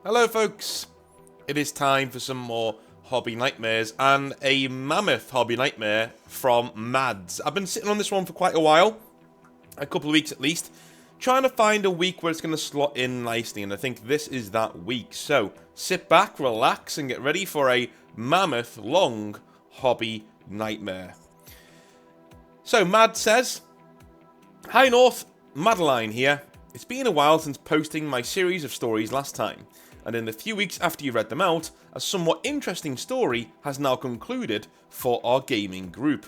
Hello folks, it is time for some more hobby nightmares and a mammoth hobby nightmare from Mads. I've been sitting on this one for quite a while, a couple of weeks at least, trying to find a week where it's going to slot in nicely, and I think this is that week. So sit back, relax and get ready for a mammoth long hobby nightmare. So Mads says, "Hi North, Madeline here. It's been a while since posting my series of stories last time, and in the few weeks after you read them out, a somewhat interesting story has now concluded for our gaming group.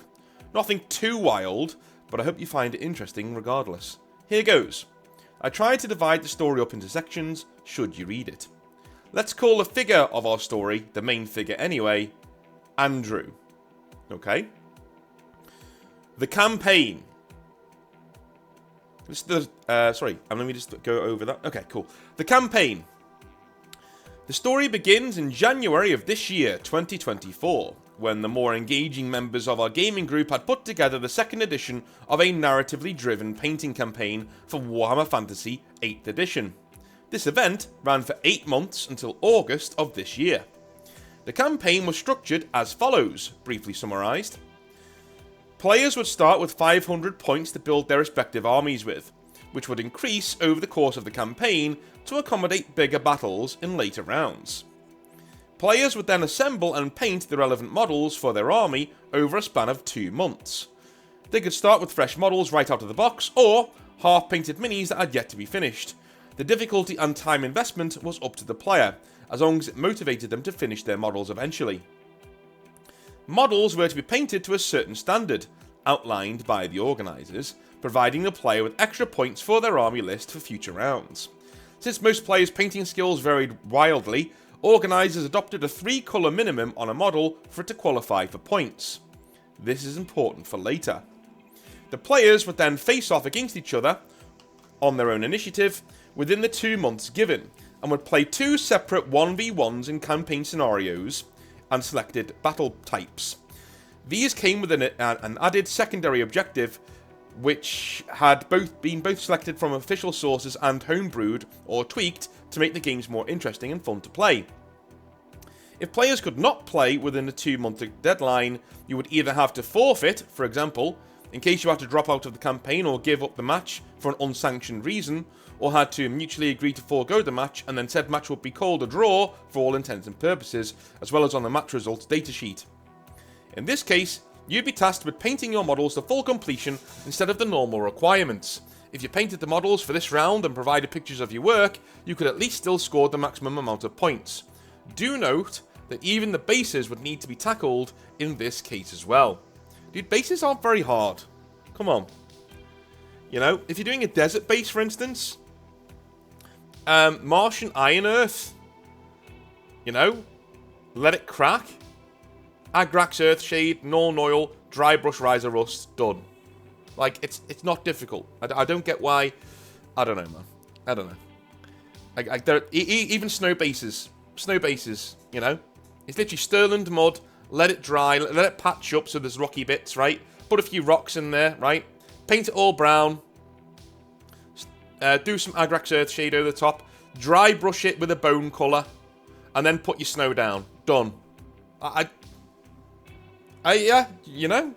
Nothing too wild, but I hope you find it interesting regardless. Here goes. I tried to divide the story up into sections, should you read it. Let's call the figure of our story, the main figure anyway, Andrew. Okay? The campaign. Sorry, let me just go over that. Okay, cool. The campaign. The story begins in January of this year, 2024, when the more engaging members of our gaming group had put together the second edition of a narratively driven painting campaign for Warhammer Fantasy 8th edition. This event ran for 8 months until August of this year. The campaign was structured as follows, briefly summarised. Players would start with 500 points to build their respective armies with, which would increase over the course of the campaign to accommodate bigger battles in later rounds. Players would then assemble and paint the relevant models for their army over a span of 2 months. They could start with fresh models right out of the box, or half-painted minis that had yet to be finished. The difficulty and time investment was up to the player, as long as it motivated them to finish their models eventually. Models were to be painted to a certain standard, outlined by the organisers, providing the player with extra points for their army list for future rounds. Since most players' painting skills varied wildly, organisers adopted a 3-colour minimum on a model for it to qualify for points. This is important for later. The players would then face off against each other on their own initiative within the 2 months given, and would play 2 separate 1v1s in campaign scenarios and selected battle types. These came with an added secondary objective, which had been both selected from official sources and homebrewed or tweaked to make the games more interesting and fun to play. If players could not play within a 2-month deadline, you would either have to forfeit, for example, in case you had to drop out of the campaign or give up the match for an unsanctioned reason, or had to mutually agree to forego the match, and then said match would be called a draw for all intents and purposes, as well as on the match results datasheet. In this case, you'd be tasked with painting your models to full completion instead of the normal requirements. If you painted the models for this round and provided pictures of your work, you could at least still score the maximum amount of points. Do note that even the bases would need to be tackled in this case as well. Dude, bases aren't very hard. Come on. You know, if you're doing a desert base, for instance, Martian Iron Earth, you know, let it crack. Agrax Earthshade, Norn Oil, Dry Brush Riser Rust, done. Like, it's not difficult. I don't get why. I don't know, man. I don't know. Even snow bases, you know, it's literally Stirland mud. Let it dry, let it patch up so there's rocky bits, right? Put a few rocks in there, right? Paint it all brown. Do some Agrax Earthshade over the top. Dry brush it with a bone colour. And then put your snow down. Done. Yeah, you know,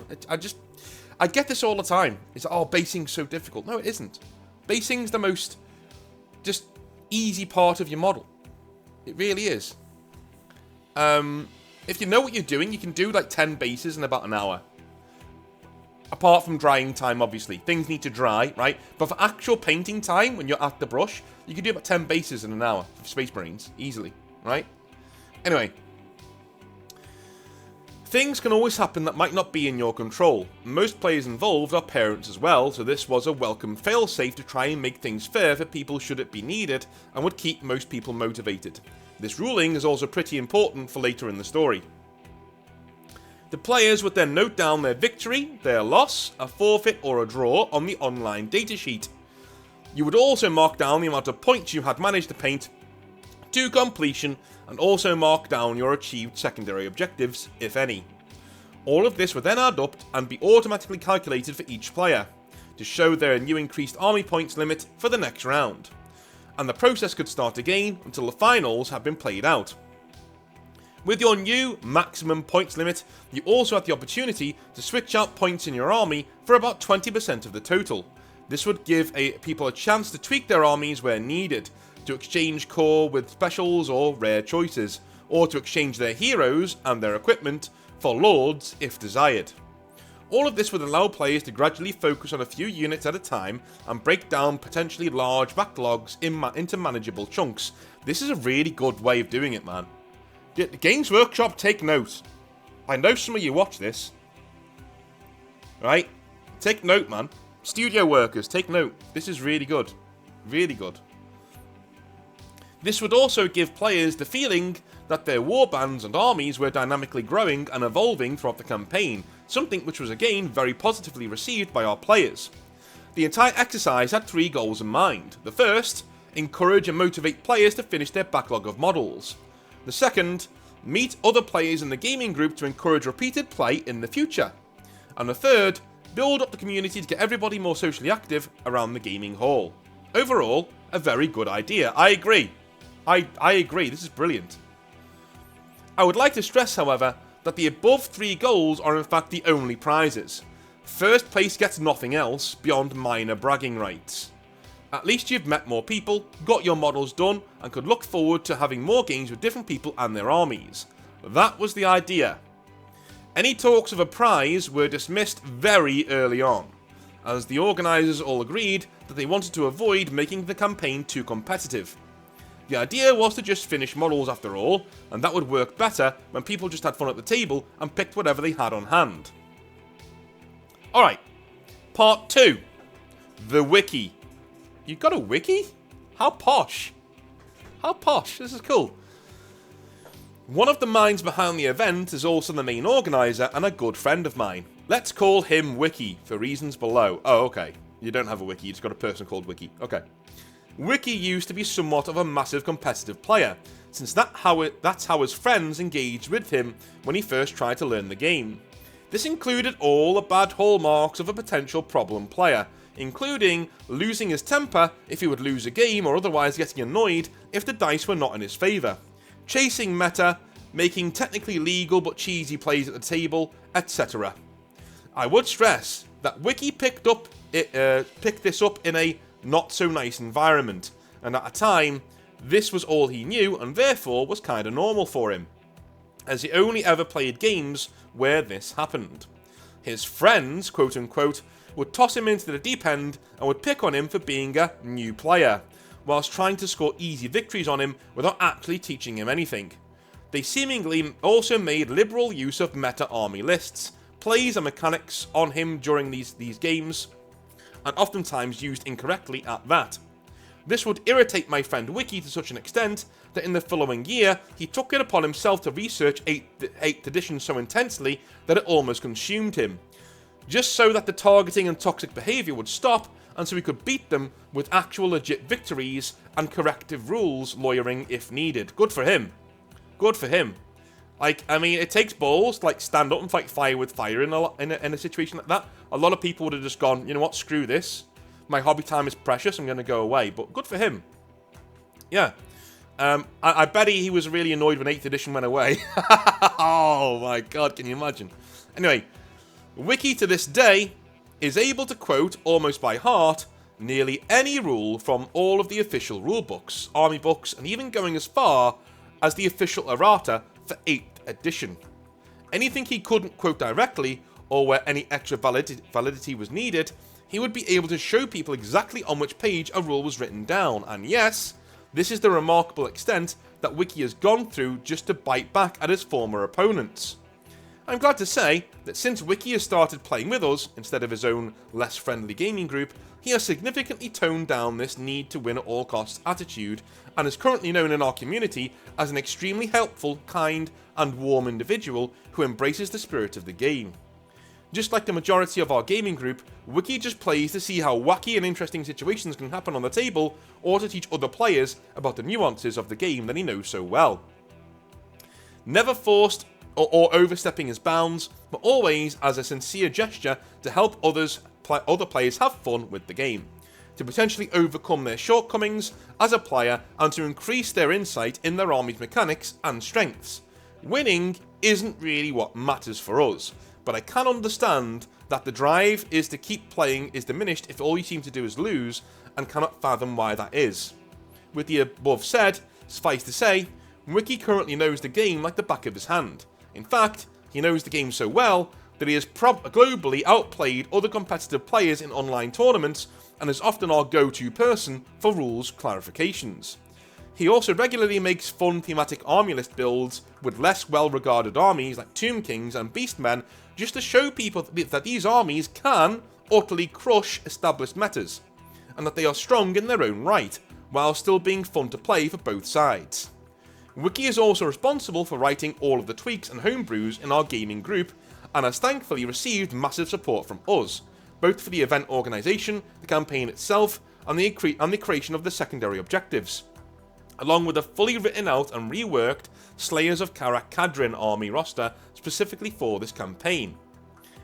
I get this all the time. It's, oh, basing's so difficult. No, it isn't. Basing's the most just easy part of your model. It really is. If you know what you're doing, you can do like 10 bases in about an hour. Apart from drying time, obviously. Things need to dry, right? But for actual painting time, when you're at the brush, you can do about 10 bases in an hour for Space Marines, easily, right? Anyway. Things can always happen that might not be in your control. Most players involved are parents as well, so this was a welcome failsafe to try and make things fair for people should it be needed, and would keep most people motivated. This ruling is also pretty important for later in the story. The players would then note down their victory, their loss, a forfeit or a draw on the online datasheet. You would also mark down the amount of points you had managed to paint to completion, and also mark down your achieved secondary objectives, if any. All of this would then add up and be automatically calculated for each player, to show their new increased army points limit for the next round. and the process could start again until the finals have been played out. With your new maximum points limit, you also have the opportunity to switch out points in your army for about 20% of the total. This would give people a chance to tweak their armies where needed, to exchange core with specials or rare choices, or to exchange their heroes and their equipment for lords if desired. All of this would allow players to gradually focus on a few units at a time and break down potentially large backlogs into manageable chunks. This is a really good way of doing it, man. The Games Workshop, take note. I know some of you watch this. Right? Take note, man. Studio workers, take note. This is really good. Really good. This would also give players the feeling that their warbands and armies were dynamically growing and evolving throughout the campaign, something which was again very positively received by our players. The entire exercise had 3 goals in mind. The first, encourage and motivate players to finish their backlog of models. The second, meet other players in the gaming group to encourage repeated play in the future. And the third, build up the community to get everybody more socially active around the gaming hall. Overall, a very good idea. I agree. I agree, this is brilliant. I would like to stress, however, that the above 3 goals are in fact the only prizes. First place gets nothing else beyond minor bragging rights. At least you've met more people, got your models done, and could look forward to having more games with different people and their armies. That was the idea. Any talks of a prize were dismissed very early on, as the organisers all agreed that they wanted to avoid making the campaign too competitive. The idea was to just finish models after all, and that would work better when people just had fun at the table and picked whatever they had on hand. Alright, part 2. The Wiki. You got a wiki? How posh. How posh, this is cool. One of the minds behind the event is also the main organiser and a good friend of mine. Let's call him Wiki, for reasons below. Oh, okay. You don't have a wiki, you just got a person called Wiki. Okay. Wiki used to be somewhat of a massive competitive player, since that's how his friends engaged with him when he first tried to learn the game. This included all the bad hallmarks of a potential problem player, including losing his temper if he would lose a game or otherwise getting annoyed if the dice were not in his favour, chasing meta, making technically legal but cheesy plays at the table, etc. I would stress that Wiki picked this up in a not so nice environment, and at a time, this was all he knew and therefore was kinda normal for him, as he only ever played games where this happened. His friends, quote unquote, would toss him into the deep end and would pick on him for being a new player, whilst trying to score easy victories on him without actually teaching him anything. They seemingly also made liberal use of meta army lists, plays and mechanics on him during these games, and oftentimes used incorrectly at that. This would irritate my friend Wiki to such an extent that in the following year he took it upon himself to research 8th edition so intensely that it almost consumed him, just so that the targeting and toxic behaviour would stop and so we could beat them with actual legit victories and corrective rules lawyering if needed. Good for him. Good for him. Like, I mean, it takes balls to, like, stand up and fight fire with fire in a situation like that. A lot of people would have just gone, you know what, screw this. My hobby time is precious, I'm going to go away. But good for him. Yeah. I bet he was really annoyed when 8th edition went away. Oh my god, can you imagine? Anyway, Wiki to this day is able to quote, almost by heart, nearly any rule from all of the official rulebooks, army books, and even going as far as the official errata for 8th edition. Anything he couldn't quote directly, or where any extra validity was needed, he would be able to show people exactly on which page a rule was written down, and yes, this is the remarkable extent that Wiki has gone through just to bite back at his former opponents. I'm glad to say that since Wiki has started playing with us, instead of his own less friendly gaming group, he has significantly toned down this need to win at all costs attitude, and is currently known in our community as an extremely helpful, kind, and warm individual who embraces the spirit of the game. Just like the majority of our gaming group, Wiki just plays to see how wacky and interesting situations can happen on the table, or to teach other players about the nuances of the game that he knows so well. Never forced or overstepping his bounds, but always as a sincere gesture to help other players have fun with the game. to potentially overcome their shortcomings as a player and to increase their insight in their army's mechanics and strengths. Winning isn't really what matters for us, but I can understand that the drive is to keep playing is diminished if all you seem to do is lose, and cannot fathom why that is. With the above said, suffice to say, Wiki currently knows the game like the back of his hand. In fact, he knows the game so well that he has globally outplayed other competitive players in online tournaments and is often our go-to person for rules clarifications. He also regularly makes fun thematic army list builds with less well-regarded armies like Tomb Kings and Beastmen, just to show people that these armies can utterly crush established metas, and that they are strong in their own right, while still being fun to play for both sides. Wiki is also responsible for writing all of the tweaks and homebrews in our gaming group, and has thankfully received massive support from us, both for the event organisation, the campaign itself, and the creation of the secondary objectives, along with a fully written out and reworked Slayers of Karak Kadrin army roster specifically for this campaign.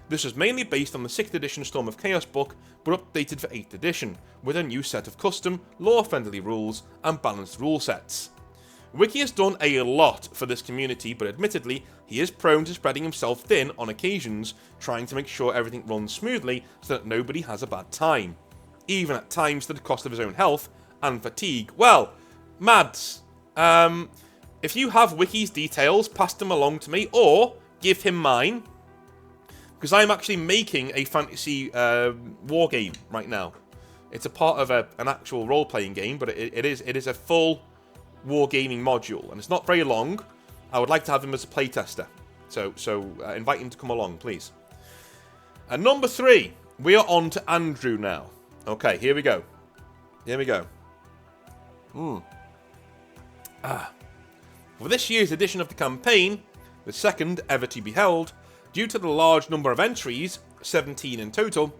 This was mainly based on the 6th edition Storm of Chaos book, but updated for 8th edition, with a new set of custom, lore-friendly rules and balanced rule sets. Wiki has done a lot for this community, but admittedly, he is prone to spreading himself thin on occasions, trying to make sure everything runs smoothly so that nobody has a bad time, even at times to the cost of his own health and fatigue. Well, Mads, if you have Wiki's details, pass them along to me, or give him mine, because I'm actually making a fantasy war game right now. It's a part of an actual role-playing game, but it is a full wargaming module, and it's not very long. I would like to have him as a playtester, so invite him to come along, please. And number 3, we are on to Andrew now. Okay, here we go. For this year's edition of the campaign, the second ever to be held, due to the large number of entries, 17 in total,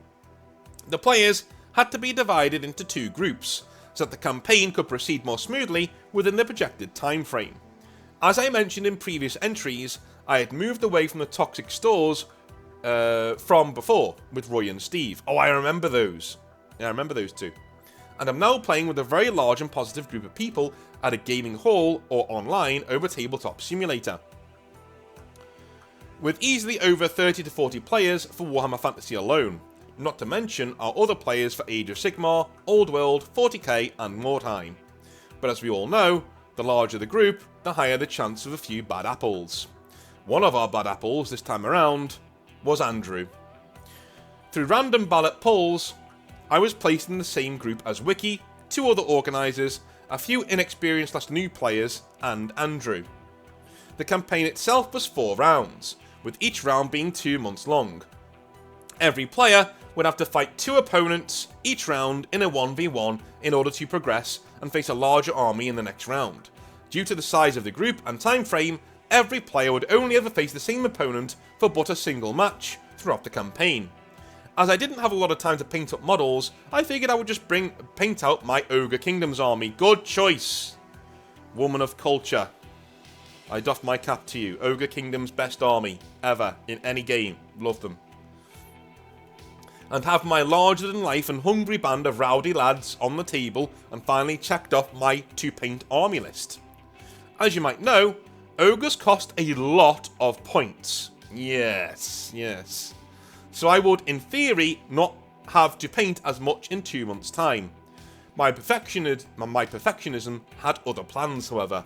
the players had to be divided into 2 groups, so that the campaign could proceed more smoothly within the projected time frame. As I mentioned in previous entries, I had moved away from the toxic stores from before with Roy and Steve. Oh, I remember those. Yeah, I remember those 2. And I'm now playing with a very large and positive group of people at a gaming hall or online over Tabletop Simulator, with easily over 30 to 40 players for Warhammer Fantasy alone, not to mention our other players for Age of Sigmar, Old World, 40k and Mordheim. But as we all know, the larger the group, the higher the chance of a few bad apples. One of our bad apples this time around was Andrew. Through random ballot polls, I was placed in the same group as Wiki, 2 other organisers, a few inexperienced new players, and Andrew. The campaign itself was 4 rounds, with each round being 2 months long. Every player would have to fight 2 opponents each round in a 1v1 in order to progress and face a larger army in the next round. Due to the size of the group and time frame, every player would only ever face the same opponent for but a single match throughout the campaign. As I didn't have a lot of time to paint up models, I figured I would just paint out my Ogre Kingdoms army. Good choice, woman of culture. I doff my cap to you. Ogre Kingdom's best army ever in any game. Love them. And have my larger-than-life and hungry band of rowdy lads on the table, and finally checked off my to-paint army list. As you might know, ogres cost a lot of points. Yes. So I would, in theory, not have to paint as much in 2 months' time. My perfectionism had other plans, however,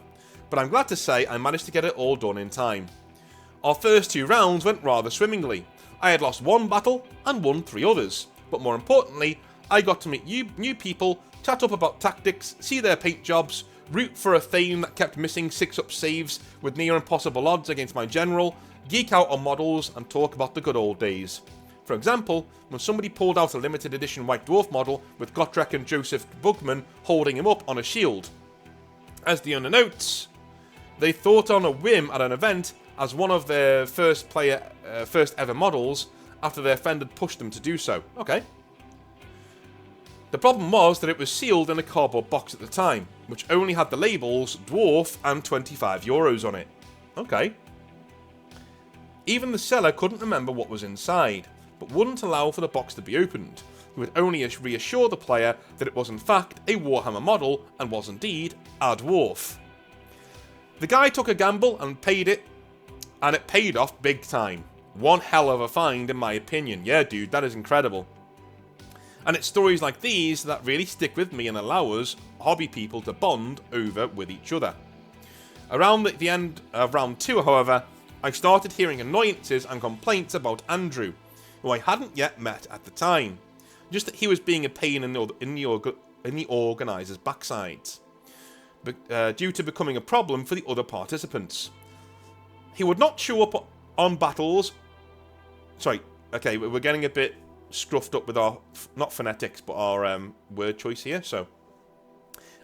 but I'm glad to say I managed to get it all done in time. Our first 2 rounds went rather swimmingly. I had lost 1 battle and won 3 others, but more importantly, I got to meet new people, chat up about tactics, see their paint jobs, root for a Thane that kept missing 6-up saves with near impossible odds against my general, geek out on models, and talk about the good old days. For example, when somebody pulled out a limited edition White Dwarf model with Gotrek and Joseph Bugman holding him up on a shield. As the owner notes, they thought on a whim at an event as one of their first ever models after their friend had pushed them to do so. Okay. The problem was that it was sealed in a cardboard box at the time, which only had the labels Dwarf and €25 on it. Okay. Even the seller couldn't remember what was inside, but wouldn't allow for the box to be opened. He would only reassure the player that it was in fact a Warhammer model and was indeed a dwarf. The guy took a gamble and paid it, and it paid off big time. One hell of a find in my opinion. Yeah, dude, that is incredible. And it's stories like these that really stick with me and allow us, hobby people, to bond over with each other. Around the end of round 2, however, I started hearing annoyances and complaints about Andrew, who I hadn't yet met at the time. Just that he was being a pain in the organiser's backsides, due to becoming a problem for the other participants. He would not show up on battles. Sorry, okay, we're getting a bit scruffed up with our, not phonetics, but our word choice here. So,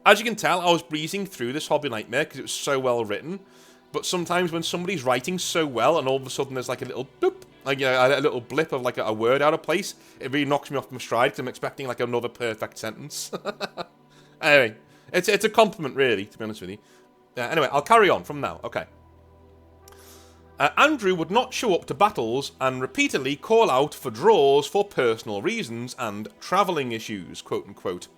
as you can tell, I was breezing through this Hobby Nightmare because it was so well written. But sometimes when somebody's writing so well and all of a sudden there's like a little boop, like, you know, a little blip of like a word out of place, it really knocks me off my stride because I'm expecting like another perfect sentence. Anyway, it's a compliment really, to be honest with you. Anyway, I'll carry on from now. Okay. Andrew would not show up to battles and repeatedly call out for draws for personal reasons and travelling issues, quote unquote.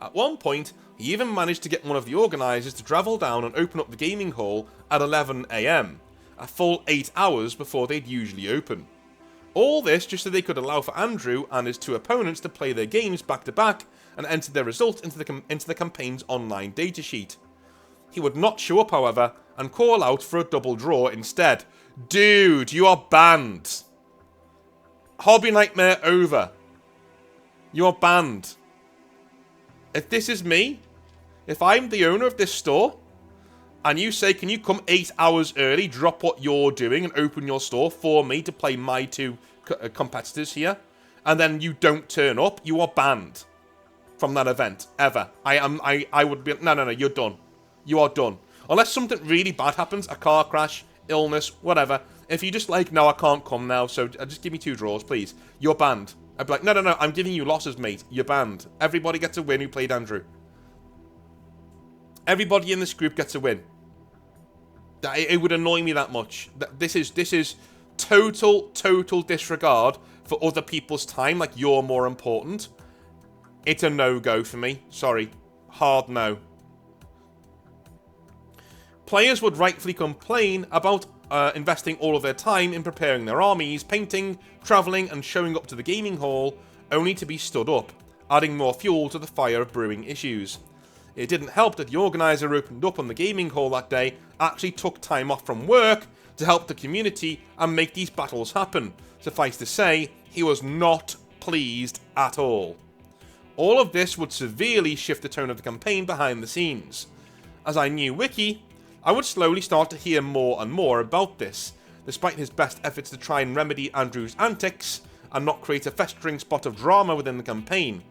At one point, he even managed to get one of the organisers to travel down and open up the gaming hall at 11 AM, a full 8 hours before they'd usually open. All this just so they could allow for Andrew and his 2 opponents to play their games back to back and enter their results into the campaign's online datasheet. He would not show up, however, and call out for a double draw instead. Dude, you are banned. Hobby Nightmare over. You are banned. If this is me, if I'm the owner of this store, and you say, can you come 8 hours early, drop what you're doing, and open your store for me to play my 2 competitors here, and then you don't turn up, you are banned from that event, ever. I would be, no, you're done. You are done. Unless something really bad happens, a car crash, illness, whatever. If you just like, no, I can't come now, so just give me 2 draws, please. You're banned. I'd be like, no, I'm giving you losses, mate. You're banned. Everybody gets a win who played Andrew. Everybody in this group gets a win. It would annoy me that much. This is total disregard for other people's time, like you're more important. It's a no-go for me. Sorry. Hard no. Players would rightfully complain about investing all of their time in preparing their armies, painting, travelling and showing up to the gaming hall, only to be stood up, adding more fuel to the fire of brewing issues. It didn't help that the organiser opened up on the gaming hall that day actually took time off from work to help the community and make these battles happen. Suffice to say, he was not pleased at all. All of this would severely shift the tone of the campaign behind the scenes. As I knew Wiki, I would slowly start to hear more and more about this, despite his best efforts to try and remedy Andrew's antics and not create a festering spot of drama within the campaign.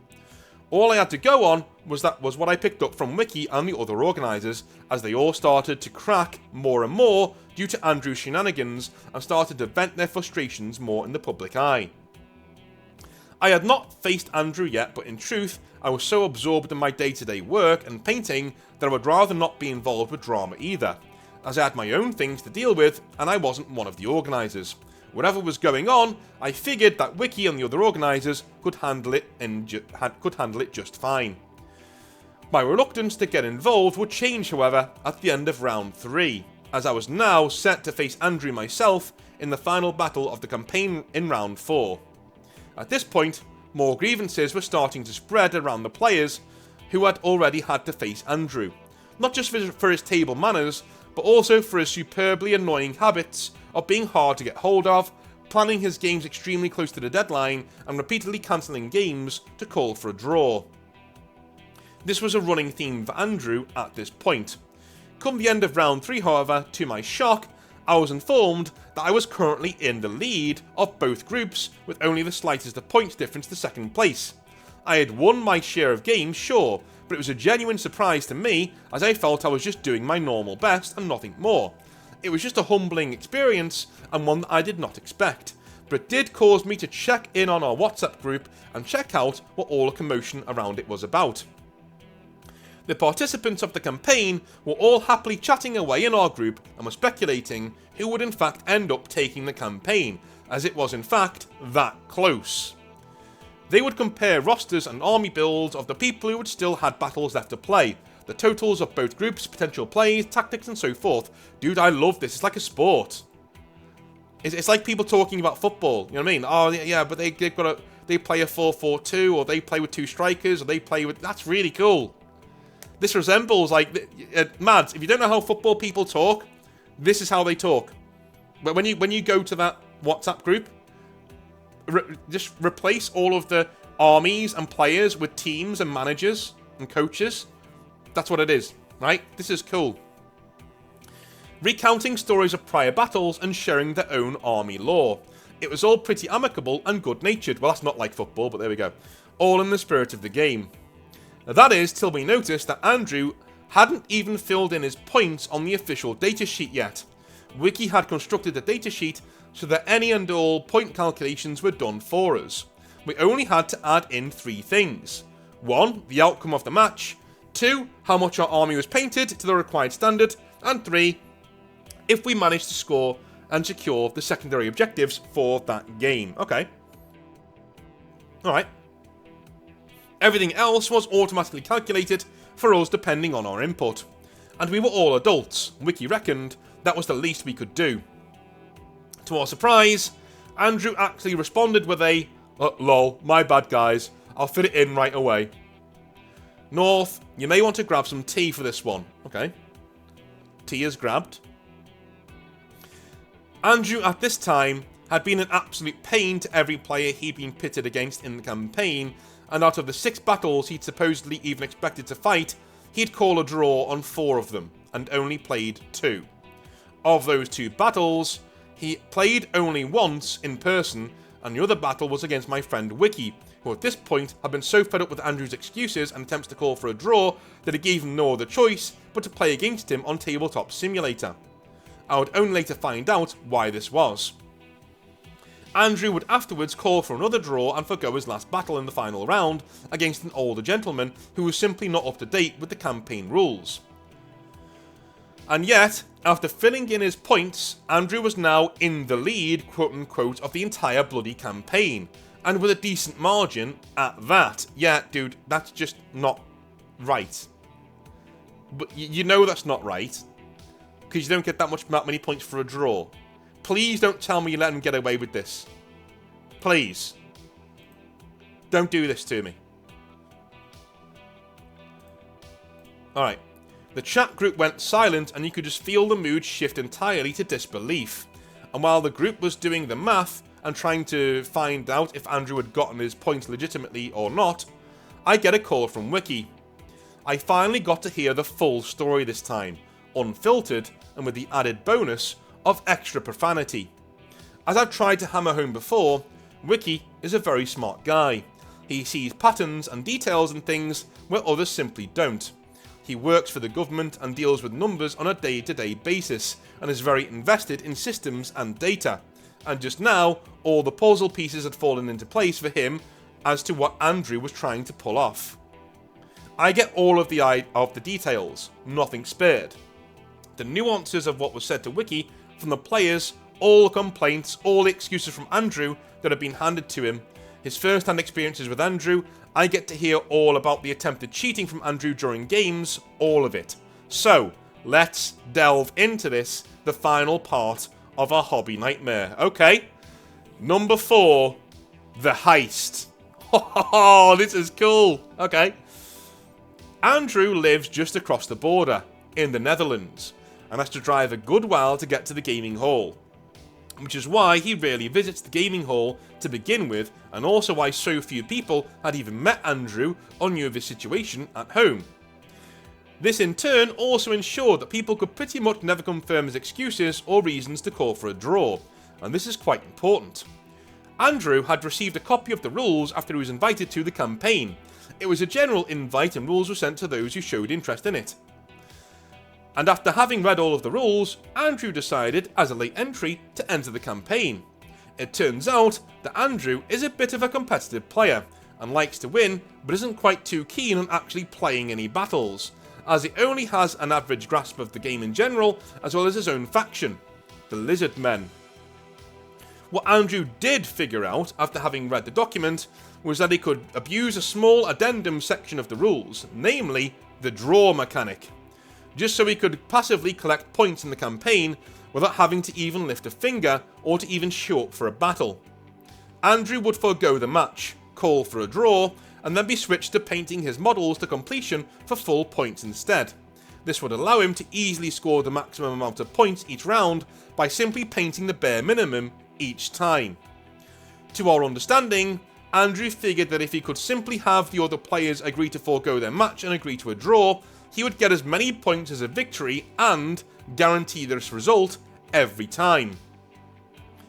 All I had to go on was what I picked up from Wiki and the other organisers, as they all started to crack more and more due to Andrew's shenanigans and started to vent their frustrations more in the public eye. I had not faced Andrew yet, but in truth, I was so absorbed in my day-to-day work and painting that I would rather not be involved with drama either, as I had my own things to deal with and I wasn't one of the organisers. Whatever was going on, I figured that Wiki and the other organisers could handle it just fine. My reluctance to get involved would change, however, at the end of round 3, as I was now set to face Andrew myself in the final battle of the campaign in round 4. At this point, more grievances were starting to spread around the players who had already had to face Andrew, not just for his table manners, but also for his superbly annoying habits of being hard to get hold of, planning his games extremely close to the deadline, and repeatedly cancelling games to call for a draw. This was a running theme for Andrew at this point. Come the end of round 3, however, to my shock, I was informed that I was currently in the lead of both groups with only the slightest of points difference to second place. I had won my share of games, sure, but it was a genuine surprise to me as I felt I was just doing my normal best and nothing more. It was just a humbling experience and one that I did not expect, but it did cause me to check in on our WhatsApp group and check out what all the commotion around it was about. The participants of the campaign were all happily chatting away in our group and were speculating who would in fact end up taking the campaign, as it was in fact that close. They would compare rosters and army builds of the people who had still had battles left to play, the totals of both groups, potential plays, tactics and so forth. Dude, I love this. It's like a sport. It's like people talking about football, you know what I mean? Oh yeah, but they play a 4-4-2, or they play with 2 strikers, or they play with... That's really cool. This resembles, like, Mads, if you don't know how football people talk, this is how they talk. But when you go to that WhatsApp group, just replace all of the armies and players with teams and managers and coaches. That's what it is, right? This is cool. Recounting stories of prior battles and sharing their own army lore. It was all pretty amicable and good-natured. Well, that's not like football, but there we go. All in the spirit of the game. Now, that is till we noticed that Andrew hadn't even filled in his points on the official datasheet yet. Wiki had constructed the datasheet so that any and all point calculations were done for us. We only had to add in 3 things. 1, the outcome of the match. 2, how much our army was painted to the required standard. And 3, if we managed to score and secure the secondary objectives for that game. Okay. Alright. Everything else was automatically calculated for us depending on our input. And we were all adults. Wiki reckoned that was the least we could do. To our surprise, Andrew actually responded with a, lol, my bad guys, I'll fit it in right away. North, you may want to grab some tea for this one. Okay. Tea is grabbed. Andrew, at this time, had been an absolute pain to every player he'd been pitted against in the campaign, and out of the 6 battles he'd supposedly even expected to fight, he'd call a draw on 4 of them, and only played 2. Of those 2 battles, he played only once in person, and the other battle was against my friend Wiki, who at this point had been so fed up with Andrew's excuses and attempts to call for a draw that he gave him no other choice but to play against him on Tabletop Simulator. I would only later find out why this was. Andrew would afterwards call for another draw and forgo his last battle in the final round against an older gentleman who was simply not up to date with the campaign rules. And yet, after filling in his points, Andrew was now in the lead, quote-unquote, of the entire bloody campaign, and with a decent margin at that. Yeah, dude, that's just not right. But you know that's not right, because you don't get that many points for a draw. Please don't tell me you let him get away with this. Please. Don't do this to me. Alright. The chat group went silent and you could just feel the mood shift entirely to disbelief. And while the group was doing the math and trying to find out if Andrew had gotten his points legitimately or not, I get a call from Wiki. I finally got to hear the full story this time, unfiltered and with the added bonus of extra profanity. As I've tried to hammer home before, Wiki is a very smart guy. He sees patterns and details in things where others simply don't. He works for the government and deals with numbers on a day-to-day basis, and is very invested in systems and data. And just now, all the puzzle pieces had fallen into place for him as to what Andrew was trying to pull off. I get all of the details, nothing spared. The nuances of what was said to Wiki from the players, all the complaints, all the excuses from Andrew that have been handed to him, his first-hand experiences with Andrew. I get to hear all about the attempted cheating from Andrew during games, all of it. So, let's delve into this, the final part of our hobby nightmare. Okay, number 4, the heist. Oh, this is cool. Okay. Andrew lives just across the border, in the Netherlands, and has to drive a good while to get to the gaming hall. Which is why he rarely visits the gaming hall to begin with, and also why so few people had even met Andrew or knew of his situation at home. This in turn also ensured that people could pretty much never confirm his excuses or reasons to call for a draw, and this is quite important. Andrew had received a copy of the rules after he was invited to the campaign. It was a general invite and rules were sent to those who showed interest in it. And after having read all of the rules, Andrew decided, as a late entry, to enter the campaign. It turns out that Andrew is a bit of a competitive player, and likes to win, but isn't quite too keen on actually playing any battles, as he only has an average grasp of the game in general, as well as his own faction, the Lizard Men. What Andrew did figure out, after having read the document, was that he could abuse a small addendum section of the rules, namely the draw mechanic, just so he could passively collect points in the campaign without having to even lift a finger or to even show up for a battle. Andrew would forego the match, call for a draw, and then be switched to painting his models to completion for full points instead. This would allow him to easily score the maximum amount of points each round by simply painting the bare minimum each time. To our understanding, Andrew figured that if he could simply have the other players agree to forego their match and agree to a draw, he would get as many points as a victory and guarantee this result every time.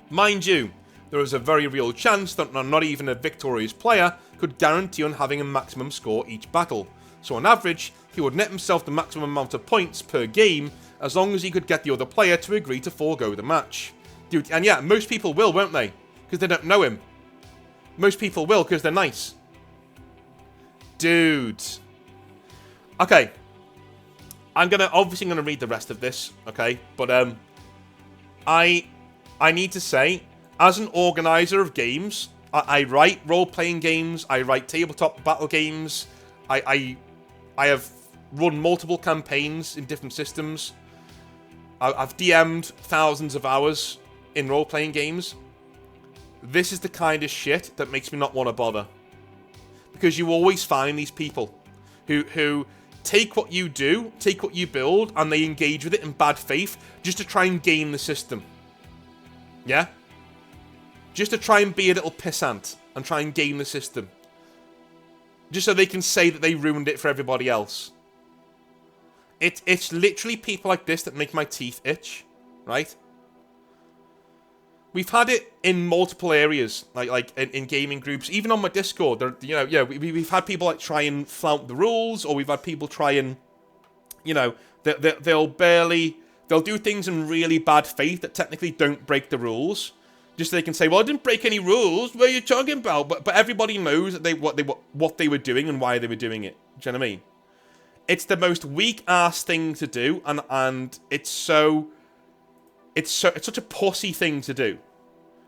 Mind you, there is a very real chance that not even a victorious player could guarantee on having a maximum score each battle, so on average, he would net himself the maximum amount of points per game as long as he could get the other player to agree to forego the match. Dude, and yeah, most people will, won't they? Because they don't know him. Most people will, because they're nice. Dude. Okay. I'm obviously gonna read the rest of this, okay? But, I need to say, as an organizer of games, I write role-playing games, I write tabletop battle games, I have run multiple campaigns in different systems. I've DM'd thousands of hours in role-playing games. This is the kind of shit that makes me not want to bother. Because you always find these people who take what you do, take what you build, and they engage with it in bad faith just to try and game the system. Yeah? Just to try and be a little pissant and try and game the system. Just so they can say that they ruined it for everybody else. It's literally people like this that make my teeth itch, right? We've had it in multiple areas, like in gaming groups, even on my Discord. We've had people like try and flout the rules, or we've had people try and, they'll do things in really bad faith that technically don't break the rules, just so they can say, "Well, I didn't break any rules. What are you talking about?" But everybody knows that what they were doing and why they were doing it. Do you know what I mean? It's the most weak-ass thing to do, and it's such a pussy thing to do.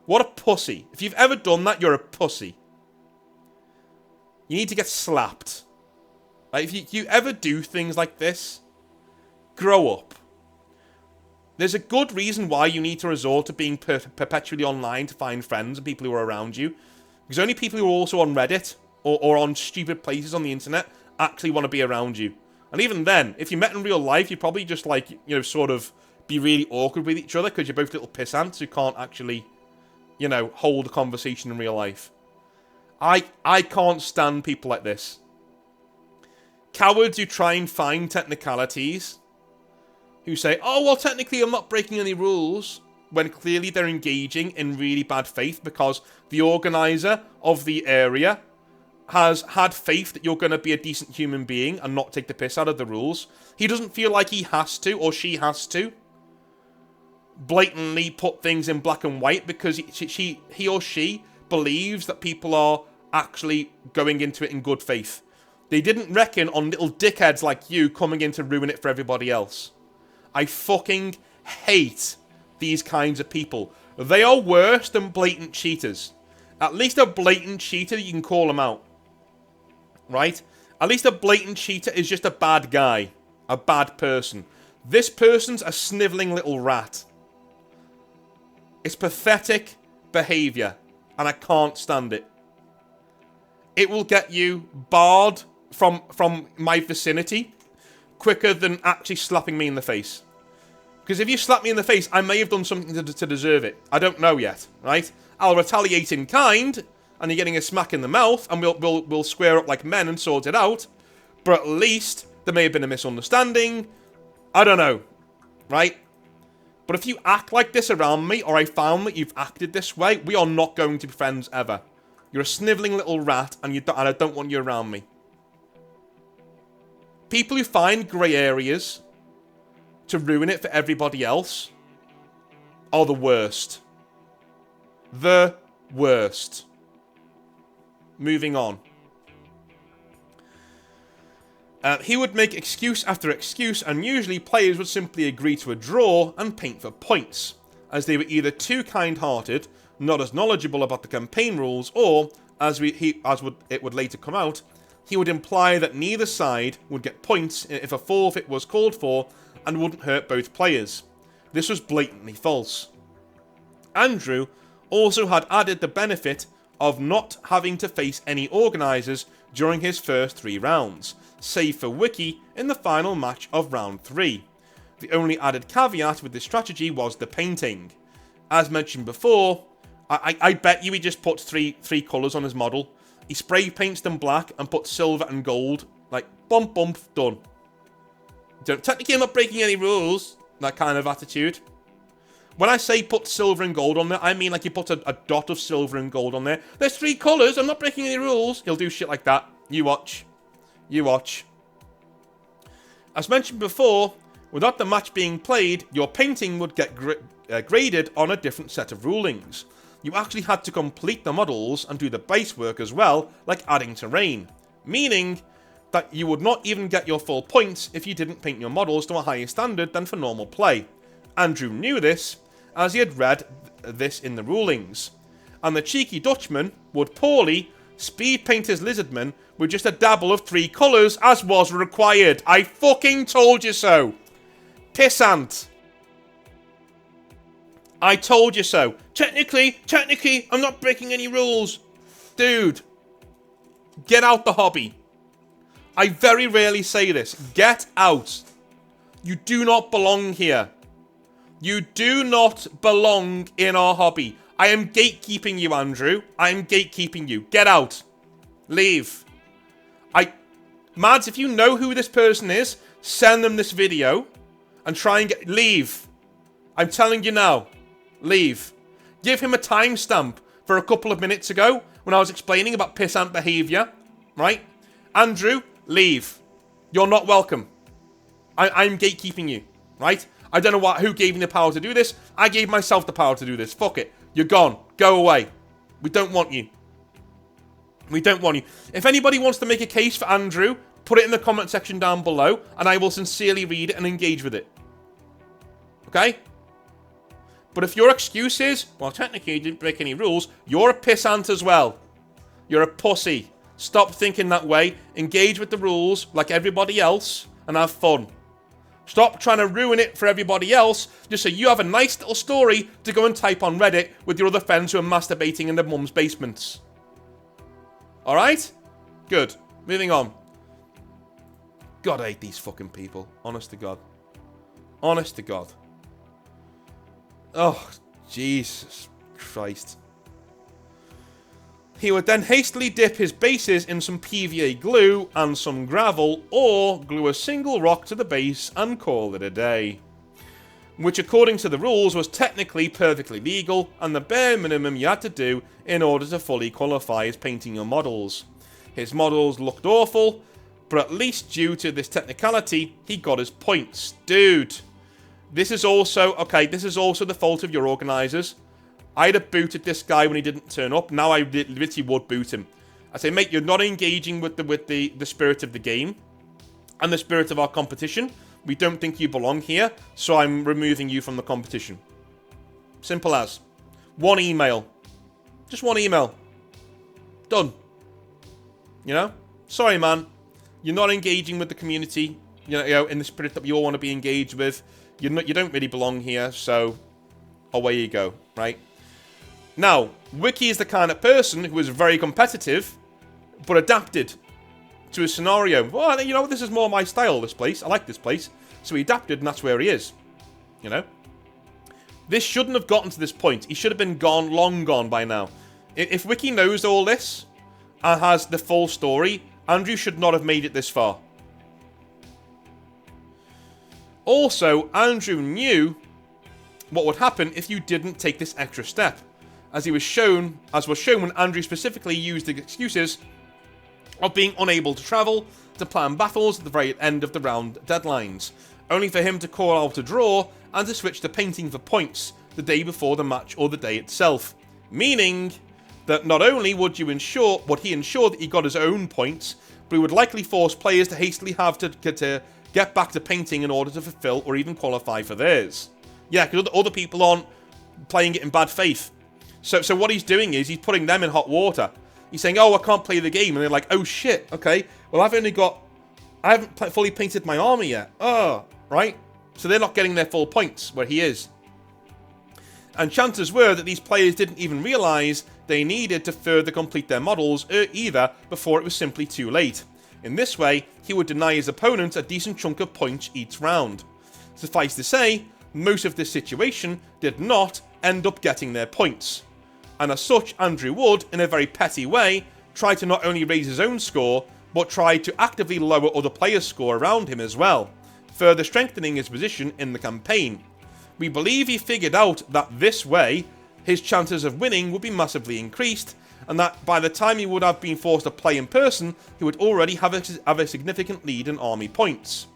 What a pussy. If you've ever done that, you're a pussy. You need to get slapped. Like, if you ever do things like this, grow up. There's a good reason why you need to resort to being perpetually online to find friends and people who are around you. Because only people who are also on Reddit or on stupid places on the internet actually want to be around you. And even then, if you met in real life, you'd probably just, sort of be really awkward with each other because you're both little pissants who can't actually, hold a conversation in real life. I can't stand people like this. Cowards who try and find technicalities, who say, "Oh, well, technically I'm not breaking any rules," when clearly they're engaging in really bad faith because the organizer of the area has had faith that you're going to be a decent human being and not take the piss out of the rules. He doesn't feel like he has to, or she has to, blatantly put things in black and white because he or she believes that people are actually going into it in good faith. They didn't reckon on little dickheads like you coming in to ruin it for everybody else. I fucking hate these kinds of people. They are worse than blatant cheaters. At least a blatant cheater, you can call them out. Right? At least a blatant cheater is just a bad guy. A bad person. This person's a snivelling little rat. It's pathetic behaviour. And I can't stand it. It will get you barred from my vicinity quicker than actually slapping me in the face. Because if you slap me in the face, I may have done something to deserve it. I don't know yet, right? I'll retaliate in kind, and you're getting a smack in the mouth, and we'll square up like men and sort it out. But at least there may have been a misunderstanding. I don't know, right? But if you act like this around me, or I found that you've acted this way, we are not going to be friends ever. You're a snivelling little rat, and I don't want you around me. People who find grey areas to ruin it for everybody else are the worst. The worst. Moving on. He would make excuse after excuse, and usually players would simply agree to a draw and paint for points, as they were either too kind-hearted, not as knowledgeable about the campaign rules, or, it would later come out, he would imply that neither side would get points if a forfeit was called for and wouldn't hurt both players. This was blatantly false. Andrew also had added the benefit of not having to face any organisers during his first 3 rounds, save for Wiki in the final match of round 3. The only added caveat with this strategy was the painting. As mentioned before, I bet you he just puts three colours on his model. He spray paints them black and puts silver and gold. Like, bump, bump, done. Technically, I'm not breaking any rules. That kind of attitude. When I say put silver and gold on there, I mean like he puts a dot of silver and gold on there. There's 3 colours, I'm not breaking any rules. He'll do shit like that. You watch. You watch. As mentioned before, without the match being played, your painting would get graded on a different set of rulings. You actually had to complete the models and do the base work as well, like adding terrain. Meaning that you would not even get your full points if you didn't paint your models to a higher standard than for normal play. Andrew knew this, as he had read this in the rulings. And the cheeky Dutchman would poorly speed paint his lizardman with just a dabble of 3 colours as was required. I fucking told you so. Pissant. I told you so. Technically, I'm not breaking any rules. Dude, get out the hobby. I very rarely say this. Get out. You do not belong here. You do not belong in our hobby. I am gatekeeping you, Andrew. I am gatekeeping you. Get out. Leave. Mads, if you know who this person is, send them this video and try and leave. I'm telling you now. Leave. Give him a timestamp for a couple of minutes ago when I was explaining about pissant behaviour. Right? Andrew, leave. You're not welcome. I'm gatekeeping you. Right? I don't know who gave me the power to do this. I gave myself the power to do this. Fuck it. You're gone. Go away. We don't want you. We don't want you. If anybody wants to make a case for Andrew, put it in the comment section down below, and I will sincerely read it and engage with it. Okay? But if your excuse is, well, technically you didn't break any rules, you're a pissant as well. You're a pussy. Stop thinking that way. Engage with the rules like everybody else and have fun. Stop trying to ruin it for everybody else just so you have a nice little story to go and type on Reddit with your other friends who are masturbating in their mum's basements. Alright? Good. Moving on. God, I hate these fucking people. Honest to God. Honest to God. Oh, Jesus Christ. He would then hastily dip his bases in some PVA glue and some gravel, or glue a single rock to the base and call it a day. Which, according to the rules, was technically perfectly legal, and the bare minimum you had to do in order to fully qualify as painting your models. His models looked awful, but at least due to this technicality, he got his points. Dude. This is also the fault of your organisers. I'd have booted this guy when he didn't turn up. Now I literally would boot him. I say, mate, you're not engaging with the spirit of the game and the spirit of our competition. We don't think you belong here, so I'm removing you from the competition. Simple as. 1 email. Just 1 email. Done. You know? Sorry, man. You're not engaging with the community, you know, in the spirit that we all want to be engaged with. You don't really belong here, so away you go, right? Now, Wiki is the kind of person who is very competitive, but adapted to his scenario. Well, you know, this is more my style, this place. I like this place. So he adapted, and that's where he is. You know? This shouldn't have gotten to this point. He should have been gone, long gone by now. If Wiki knows all this and has the full story, Andrew should not have made it this far. Also, Andrew knew what would happen if you didn't take this extra step, as was shown when Andrew specifically used the excuses of being unable to travel to plan battles at the very end of the round deadlines, only for him to call out a draw and to switch to painting for points the day before the match or the day itself. Meaning that not only would he ensure that he got his own points, but he would likely force players to hastily have to get back to painting in order to fulfill or even qualify for theirs. Yeah, because other people aren't playing it in bad faith. So what he's doing is he's putting them in hot water. He's saying, oh, I can't play the game. And they're like, oh, shit, okay. Well, I haven't fully painted my army yet. Oh, right? So they're not getting their full points where he is. And chances were that these players didn't even realise they needed to further complete their models either before it was simply too late. In this way, he would deny his opponent a decent chunk of points each round. Suffice to say, most of this situation did not end up getting their points. And as such, Andrew would, in a very petty way, try to not only raise his own score, but try to actively lower other players' score around him as well, further strengthening his position in the campaign. We believe he figured out that this way, his chances of winning would be massively increased, and that by the time he would have been forced to play in person, he would already have a significant lead in army points.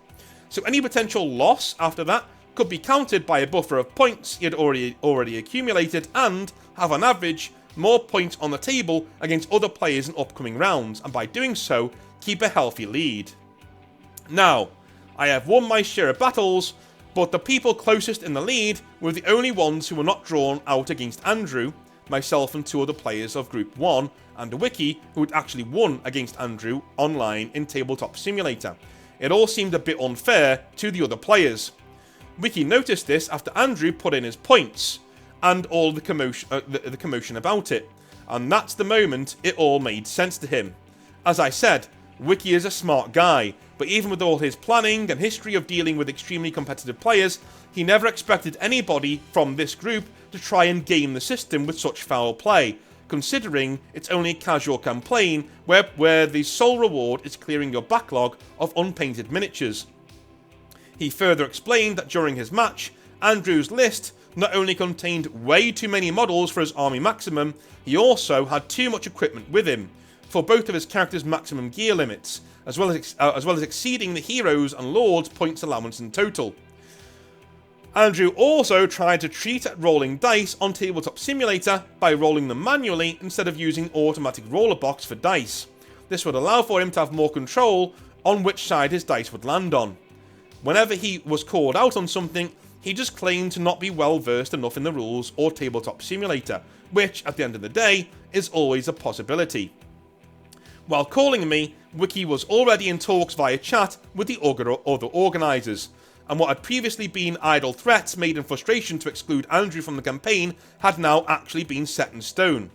So any potential loss after that could be countered by a buffer of points he had already accumulated, and have on average more points on the table against other players in upcoming rounds, and by doing so, keep a healthy lead. Now, I have won my share of battles, but the people closest in the lead were the only ones who were not drawn out against Andrew, myself and 2 other players of Group 1, and Wiki, who had actually won against Andrew online in Tabletop Simulator. It all seemed a bit unfair to the other players. Wiki noticed this after Andrew put in his points, and all the commotion about it, and that's the moment it all made sense to him. As I said, Wiki is a smart guy, but even with all his planning and history of dealing with extremely competitive players, he never expected anybody from this group to try and game the system with such foul play, considering it's only a casual campaign where the sole reward is clearing your backlog of unpainted miniatures. He further explained that during his match, Andrew's list not only contained way too many models for his army maximum, he also had too much equipment with him, for both of his characters' maximum gear limits, as well as exceeding the heroes' and lords' points allowance in total. Andrew also tried to cheat at rolling dice on Tabletop Simulator by rolling them manually instead of using automatic roller box for dice. This would allow for him to have more control on which side his dice would land on. Whenever he was called out on something, he just claimed to not be well versed enough in the rules or Tabletop Simulator, which, at the end of the day, is always a possibility. While calling me, Wiki was already in talks via chat with the other organisers, and what had previously been idle threats made in frustration to exclude Andrew from the campaign had now actually been set in stone.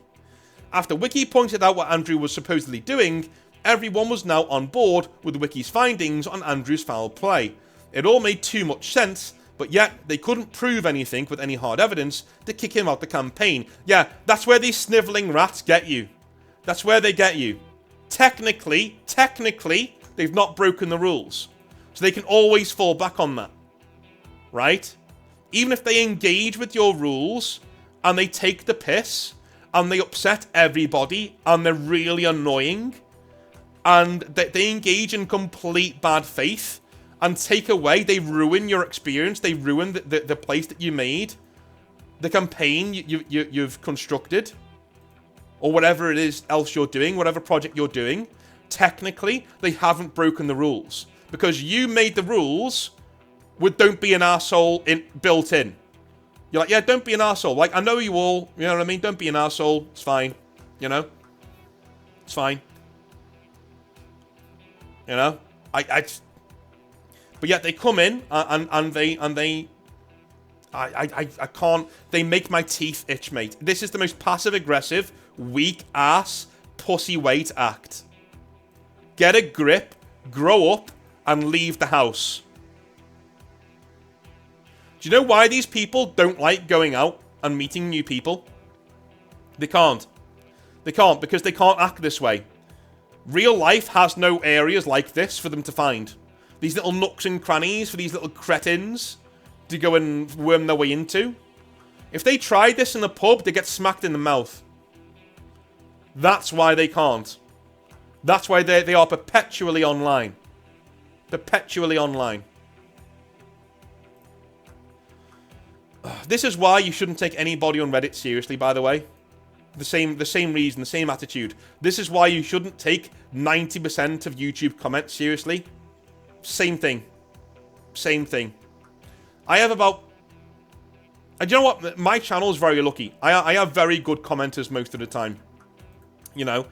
After Wiki pointed out what Andrew was supposedly doing, everyone was now on board with Wiki's findings on Andrew's foul play. It all made too much sense, but yet they couldn't prove anything with any hard evidence to kick him out the campaign. Yeah, that's where these snivelling rats get you. That's where they get you. Technically, they've not broken the rules. So they can always fall back on that. Right? Even if they engage with your rules, and they take the piss, and they upset everybody, and they're really annoying, and they engage in complete bad faith, and take away, they ruin your experience, they ruin the place that you made, the campaign you've constructed, or whatever it is else you're doing, whatever project you're doing, technically, they haven't broken the rules. Because you made the rules with don't be an arsehole built in. You're like, yeah, don't be an arsehole. Like, I know you all, you know what I mean? Don't be an arsehole. It's fine. You know? It's fine. You know? But yet they come in and they I can't, they make my teeth itch, mate. This is the most passive-aggressive, weak-ass, pussy way to act. Get a grip, grow up, and leave the house. Do you know why these people don't like going out and meeting new people? They can't. They can't because they can't act this way. Real life has no areas like this for them to find. These little nooks and crannies for these little cretins to go and worm their way into. If they tried this in a pub, they get smacked in the mouth. That's why they can't. That's why they are perpetually online. Perpetually online. This is why you shouldn't take anybody on Reddit seriously, by the way. The same reason, the same attitude. This is why you shouldn't take 90% of YouTube comments seriously. Same thing. Same thing. I have about And you know what? My channel is very lucky. I have very good commenters most of the time. You know,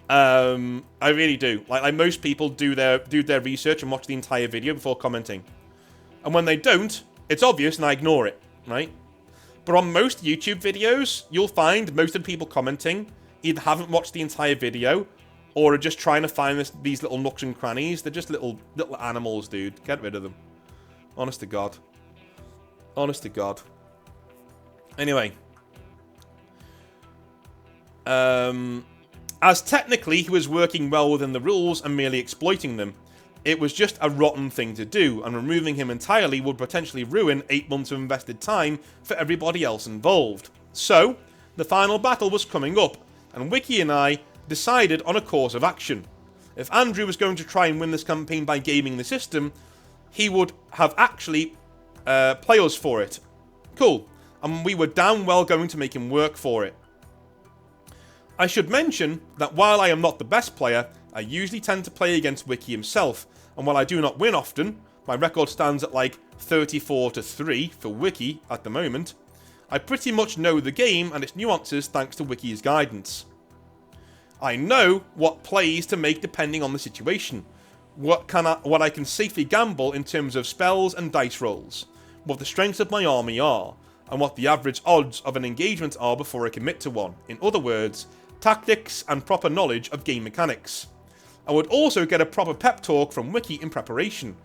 I really do. Like most people do their research and watch the entire video before commenting. And when they don't, it's obvious and I ignore it, right? But on most YouTube videos, you'll find most of the people commenting either haven't watched the entire video or are just trying to find these little nooks and crannies. They're just little animals, dude. Get rid of them. Honest to God. Honest to God. Anyway. As technically he was working well within the rules and merely exploiting them, it was just a rotten thing to do, and removing him entirely would potentially ruin 8 months of invested time for everybody else involved. So, the final battle was coming up, and Wiki and I decided on a course of action. If Andrew was going to try and win this campaign by gaming the system, he would have actually play us for it. Cool. And we were damn well going to make him work for it. I should mention that while I am not the best player, I usually tend to play against Wiki himself, and while I do not win often, my record stands at like 34-3 for Wiki at the moment, I pretty much know the game and its nuances thanks to Wiki's guidance. I know what plays to make depending on the situation, what I can safely gamble in terms of spells and dice rolls, what the strengths of my army are, and what the average odds of an engagement are before I commit to one. In other words, tactics and proper knowledge of game mechanics. I would also get a proper pep talk from Wiki in preparation,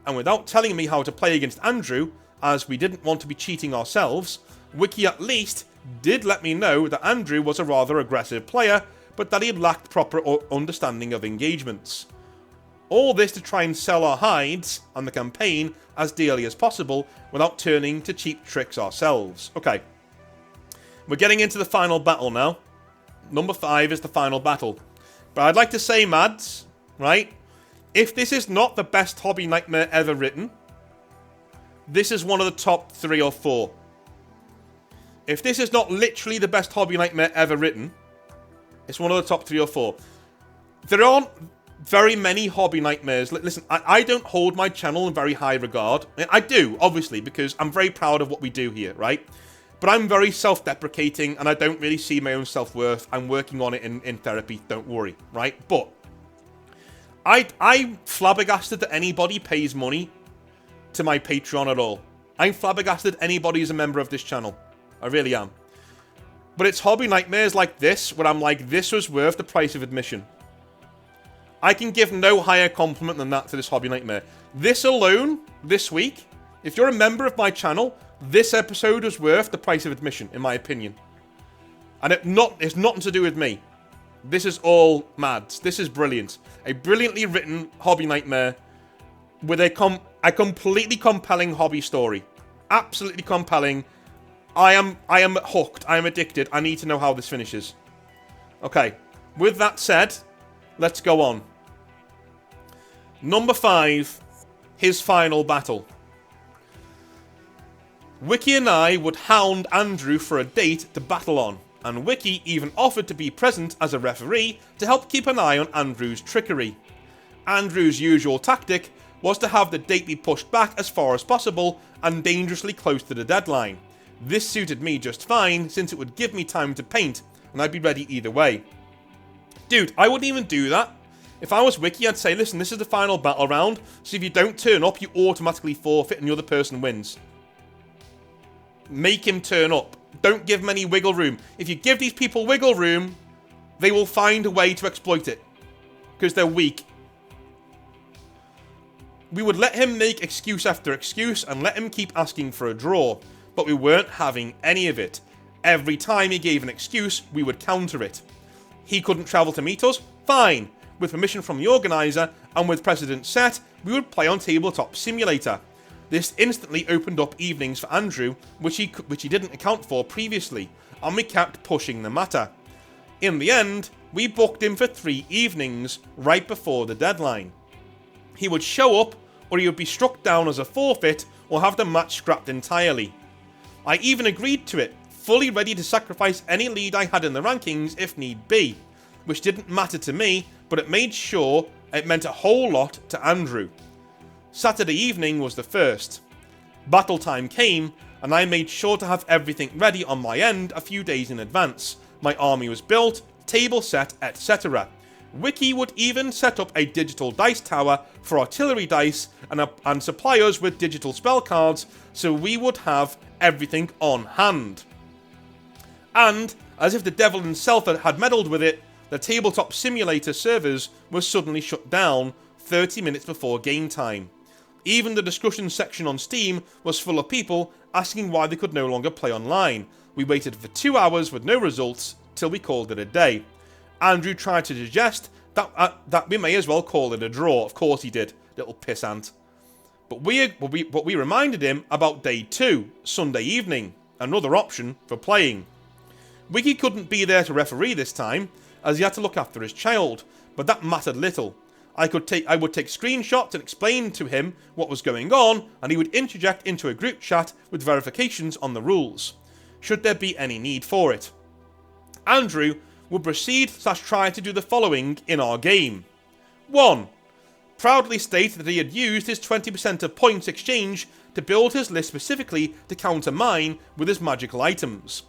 and without telling me how to play against Andrew, as we didn't want to be cheating ourselves, Wiki at least did let me know that Andrew was a rather aggressive player, but that he lacked proper understanding of engagements. All this to try and sell our hides and the campaign as dearly as possible without turning to cheap tricks ourselves. Okay, we're getting into the final battle now. Number 5 is the final battle. But I'd like to say, Mads, right? If this is not the best Hobby Nightmare ever written, this is one of the top 3 or 4. If this is not literally the best Hobby Nightmare ever written, it's one of the top 3 or 4. There aren't very many Hobby Nightmares. Listen, I don't hold my channel in very high regard. I do, obviously, because I'm very proud of what we do here, right? But I'm very self-deprecating, and I don't really see my own self-worth. I'm working on it in therapy, don't worry, right? But I'm flabbergasted that anybody pays money to my Patreon at all. I'm flabbergasted anybody is a member of this channel. I really am. But it's Hobby Nightmares like this, where I'm like, this was worth the price of admission. I can give no higher compliment than that to this Hobby Nightmare. This alone, this week, if you're a member of my channel, this episode was worth the price of admission, in my opinion. And it's nothing to do with me. This is all Mads. This is brilliant. A brilliantly written Hobby Nightmare with a completely compelling hobby story. Absolutely compelling. I am hooked. I am addicted. I need to know how this finishes. Okay. With that said, let's go on. Number 5, his final battle. Wiki and I would hound Andrew for a date to battle on, and Wiki even offered to be present as a referee to help keep an eye on Andrew's trickery. Andrew's usual tactic was to have the date be pushed back as far as possible and dangerously close to the deadline. This suited me just fine, since it would give me time to paint, and I'd be ready either way. Dude, I wouldn't even do that. If I was Wiki, I'd say, listen, this is the final battle round, so if you don't turn up, you automatically forfeit and the other person wins. Make him turn up. Don't give him any wiggle room. If you give these people wiggle room, they will find a way to exploit it. Because they're weak. We would let him make excuse after excuse and let him keep asking for a draw. But we weren't having any of it. Every time he gave an excuse, we would counter it. He couldn't travel to meet us? Fine. With permission from the organiser and with precedent set, we would play on Tabletop Simulator. This instantly opened up evenings for Andrew, which he didn't account for previously, and we kept pushing the matter. In the end, we booked him for 3 evenings, right before the deadline. He would show up, or he would be struck down as a forfeit, or have the match scrapped entirely. I even agreed to it, fully ready to sacrifice any lead I had in the rankings if need be, which didn't matter to me, but it made sure it meant a whole lot to Andrew. Saturday evening was the first. Battle time came, and I made sure to have everything ready on my end a few days in advance. My army was built, table set, etc. Wiki would even set up a digital dice tower for artillery dice and supply us with digital spell cards, so we would have everything on hand. And, as if the devil himself had meddled with it, the tabletop simulator servers were suddenly shut down 30 minutes before game time. Even the discussion section on Steam was full of people asking why they could no longer play online. We waited for 2 hours with no results till we called it a day. Andrew tried to suggest that we may as well call it a draw. Of course he did, little pissant. But we reminded him about day 2, Sunday evening, another option for playing. Wiki couldn't be there to referee this time, as he had to look after his child, but that mattered little. I would take screenshots and explain to him what was going on, and he would interject into a group chat with verifications on the rules, should there be any need for it. Andrew would proceed/try to do the following in our game. 1. Proudly state that he had used his 20% of points exchange to build his list specifically to counter mine with his magical items.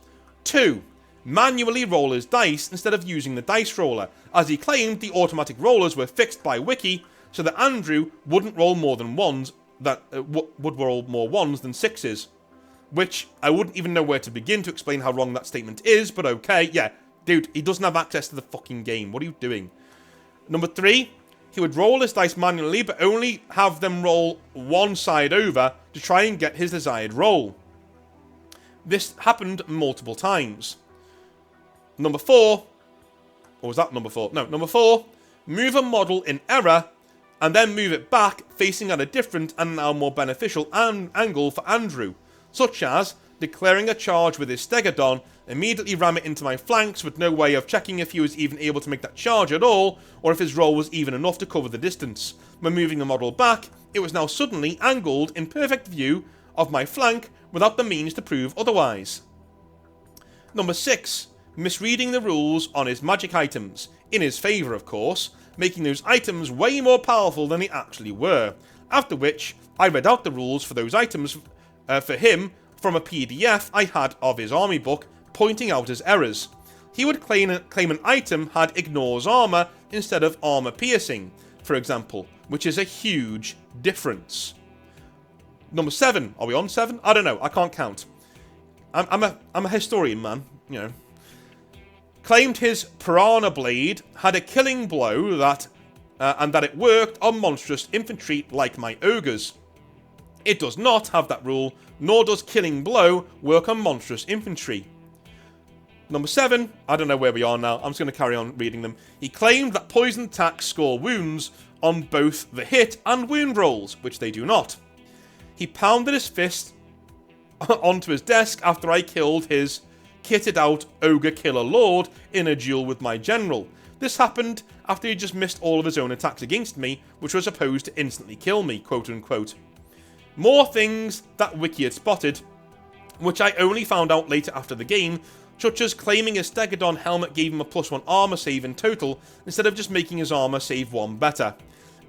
2. Manually roll his dice instead of using the dice roller, as he claimed the automatic rollers were fixed by Wiki so that Andrew wouldn't roll more than ones would roll more ones than sixes. Which I wouldn't even know where to begin to explain how wrong that statement is, but okay, yeah. Dude, he doesn't have access to the fucking game. What are you doing? Number 3, he would roll his dice manually, but only have them roll one side over to try and get his desired roll. This happened multiple times. Number 4, or was that number 4? No, number 4, move a model in error, and then move it back, facing at a different and now more beneficial angle for Andrew, such as declaring a charge with his Stegodon, immediately ram it into my flanks with no way of checking if he was even able to make that charge at all, or if his roll was even enough to cover the distance. When moving the model back, it was now suddenly angled in perfect view of my flank without the means to prove otherwise. Number 6, misreading the rules on his magic items, in his favour of course, making those items way more powerful than they actually were, after which I read out the rules for those items for him from a PDF I had of his army book, pointing out his errors. He would claim an item had ignores armor instead of armor piercing, for example, which is a huge difference. Number 7, are we on 7? I don't know, I can't count. I'm a historian, man, you know. Claimed his Piranha Blade had a killing blow and that it worked on monstrous infantry like my ogres. It does not have that rule, nor does Killing Blow work on monstrous infantry. Number 7, I don't know where we are now, I'm just going to carry on reading them. He claimed that poison attacks score wounds on both the hit and wound rolls, which they do not. He pounded his fist onto his desk after I killed his kitted out Ogre Killer Lord in a duel with my general. This happened after he just missed all of his own attacks against me, which were supposed to instantly kill me, quote unquote. More things that Wiki had spotted, which I only found out later after the game, such as claiming his Stegodon helmet gave him a +1 armor save in total, instead of just making his armor save 1 better.